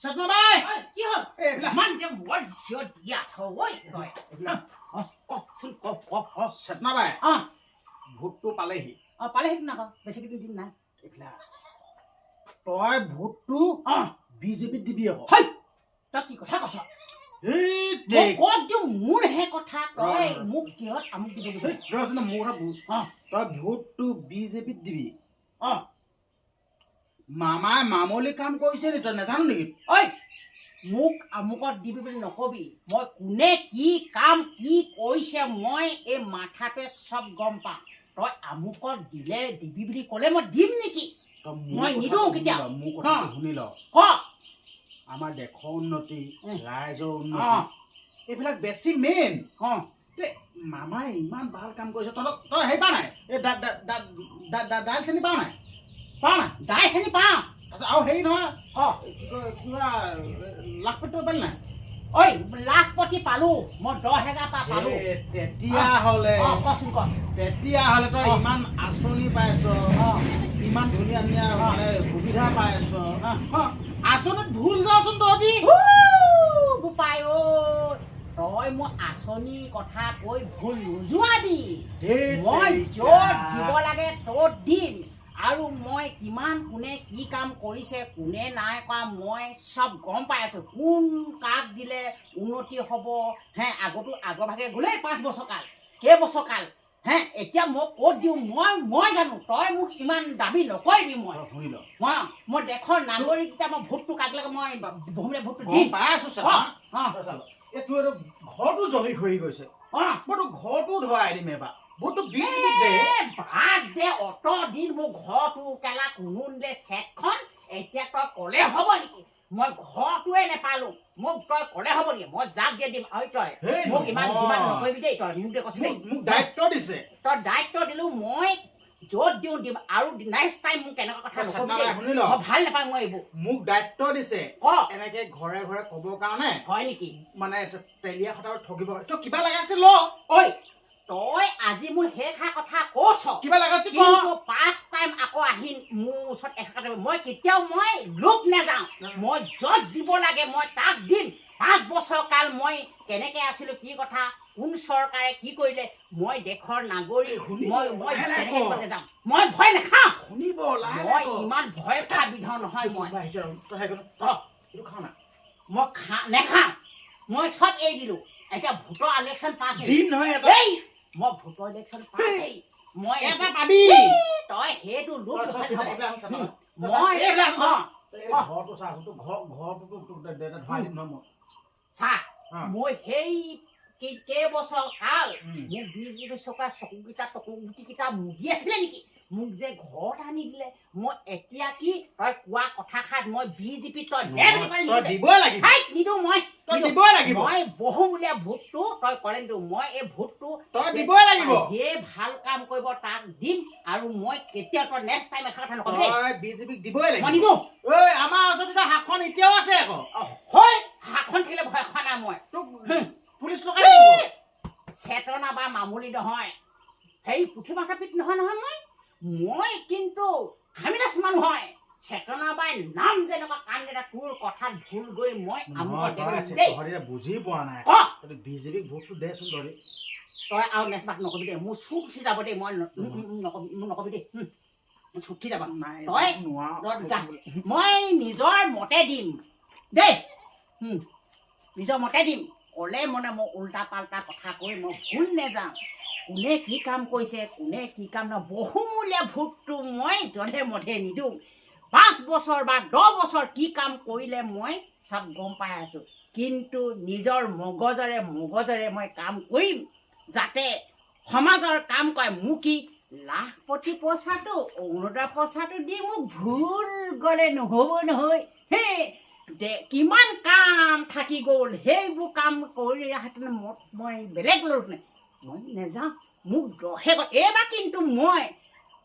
সত্যবাই কি হ'ল ইমান যে মোৰ চিঞৰ দি আছ ঐ তই কচোন ক সত্যবাই ভোটটো পালেহি পালেহি নাক বেছি কেইদিন দিন নাই এইবিলাক তই ভোটটো বিজেপিত দিবি আকৌ হয় তই কি কথা কৈছ ক'ত দিওঁ মোৰ হে কথা তই মোক কিহত আমুক দিব মোৰ কথা তই ভোটটো বিজেপিত দিবি মামাই মামলি কাম কৰিছে নি তই নাজানো নেকি ঐ মোক আমুকত দিবি বুলি নকবি মই কোনে কি কাম কি কৰিছে মই এই মাথাতে চব গম পাওঁ তই আমুকত দিলে দিবি বুলি ক'লে মই দিম নেকি মই নিদিওঁ কেতিয়া মোৰ কথা শুনি ল ক আমাৰ দেশৰ উন্নতি ৰাইজৰ উন্নতি এইবিলাক বেছি মেইন মামাই ইমান ভাল কাম কৰিছে তই হেৰি পা নাই এই দাইল চেনি পাওঁ নাই দাই চেনি পাওঁ আৰু হেৰি নহয় কিবা লাখপতি পালি নাই ঐ লাখপতি পালো মই 10,000 পালো তেতিয়াহ'লে কচোন ক তেতিয়াহ'লে তই ইমান আঁচনি পাইছ ইমান ধুনীয়া ধুনীয়া মানে সুবিধা পাই আছ আঁচনিত ভুল যাচোন তহঁতি বোপাই ঐ তই মই আঁচনিৰ কথা কৈ ভুল নোযোৱাবি মই য'ত দিব লাগে ত'ত দিম আৰু মই কিমান কোনে কি কাম কৰিছে কোনে নাই কৰা মই চব গম পাই আছোঁ কোন কাক দিলে উন্নতি হ'ব আগৰভাগে গ'লেই 5 বছৰ কাল কেইবছৰ কাল এতিয়া মই ক'ত দিওঁ মই জানো তই মোক ইমান দাবী নকৰিবি মই দেশৰ নাগৰিক যেতিয়া মই ভোটটো কাটিলে মই বহুমূলীয়া ভোটটো দিম পাই আছোঁ এইটো আৰু ঘৰটো জহি হৈ গৈছে মইতো ঘৰটো ধৰাই দিম এবাৰ ভোটটো বাদ দে অত দিন মোৰ ঘৰটো কেলা কোনো নিলে চেকখন এতিয়া তই ক'লে হ'ব নেকি মই ঘৰটোৱে নেপালো মোক তই ক'লে হ'ব নেকি মই যাক দিয়ে দিম আৰু তই মোক ইমান নকৰিবি দেই তই মোক কৈছে দেই মোক দায়িত্ব দিছে তই দায়িত্ব দিলো মই য'ত দিওঁ দিম আৰু নেক্সট টাইম মোক এনেকুৱা কথা নকবি দেই মই ভাল নাপাওঁ মই এইবোৰ মোক দায়িত্ব দিছে এনেকে ঘৰে ঘৰে ক'বৰ কাৰণে হয় নেকি মানে তেলীয়া খটাৰত ঠগিব তই কিবা লগাইছে ল ঐ তই আজি মোৰ সেইষাৰ কথা কৈছ কিবা লগাইছে কিন্তু 5 টাইম আকৌ আহি মোৰ ওচৰত মই কেতিয়াও মই লোভ নাযাওঁ মই য'ত দিব লাগে মই তাক দিম 5 বছৰ কাল মই কেনেকে আছিলো কি কথা কোন চৰকাৰে কি কৰিলে মই দেশৰ নাগৰিক মই কেনেকে যাম মই ভয় নাখাওঁ শুনিব মই ইমান ভয় খোৱা বিধৰ নহয় মই মই নেখাওঁ মই চব এৰি দিলো এতিয়া ভোটৰ ইলেকশ্যন পাছ মই ভোটৰ ইলেকশ্যন পাছেই মই এটা পাবি তই সেইটো লোভ মই সেই কেইবছৰ কাল মোক 20 বছৰ চকুকেইটা মুদি আছিলে নেকি মোক যে ঘৰত আনি দিলে মই এতিয়া কি তই কোৱা কথাষাৰ মই বিজেপি তই নিদিওঁ মই বহুমূলীয়া ভোটটো তই কৰে নিদিওঁ মই এই ভোটটো যিয়ে ভাল কাম কৰিব তাক দিম আৰু মই কেতিয়া তই নেক্সট টাইম এষাৰ কথা নকবি বিজেপিক দিবই লাগিব মই নিদিওঁ আমাৰ ওচৰত হাতখন এতিয়াও আছে আকৌ হয় হাতখন থাকিলে ভয় খোৱা নাই মই পুলিচ লগাই দিব চেতনা বা মামুলি নহয় সেই পুথি মাছা পিত নহয় মই কিন্তু হামিদাস মানুহ হয় চেতনা বাই নাম যেনেকুৱা কাম এটা তোৰ কথাত ভুল গৈ মই বুজি পোৱা নাই বিজেপিক ভোটটো দেচোন ধৰি তই আৰু নেচবাক নকবি দেই মোৰ চুপ উঠি যাব দেই মই নকবি দেই ছুটি যাব তই মই নিজৰ মতে দিম দেই নিজৰ মতে দিম ক'লে মানে মই উল্টা পাল্টা কথা কৈ মই ভুল নেযাওঁ কোনে কি কাম কৰিছে কোনে কি কাম নহয় বহুমূলীয়া ভোটটো মই যধে মধে নিদিওঁ 5 বছৰ বা 10 বছৰ কি কাম কৰিলে মই চব গম পাই আছোঁ কিন্তু নিজৰ মগজৰে মই কাম কৰিম যাতে সমাজৰ কাম কৰে মোক কি লাখপতি পইচাটো অৰুণোদয় পইচাটো দি মোক ভুল গ'লে নহ'ব নহয় কিমান কাম থাকি গ'ল সেইবোৰ কাম কৰি মই বেলেগ ল'লো মই নেযাওঁ মোক দহে এইবাৰ কিন্তু মই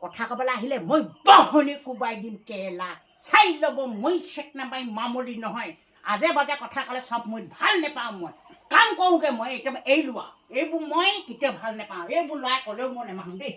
কথা ক'বলৈ আহিলে মই বহনি কোবাই দিম কেৰেলা চাই ল'ব মই চেক নাপাই মামলি নহয় আজে বাজে কথা ক'লে চব মই ভাল নেপাওঁ মই কাম কৰোঁগৈ মই এতিয়া এৰি লোৱা এইবোৰ মই কেতিয়াও ভাল নেপাওঁ এইবোৰ ল'ৰাই ক'লেও মই নেমানো দেই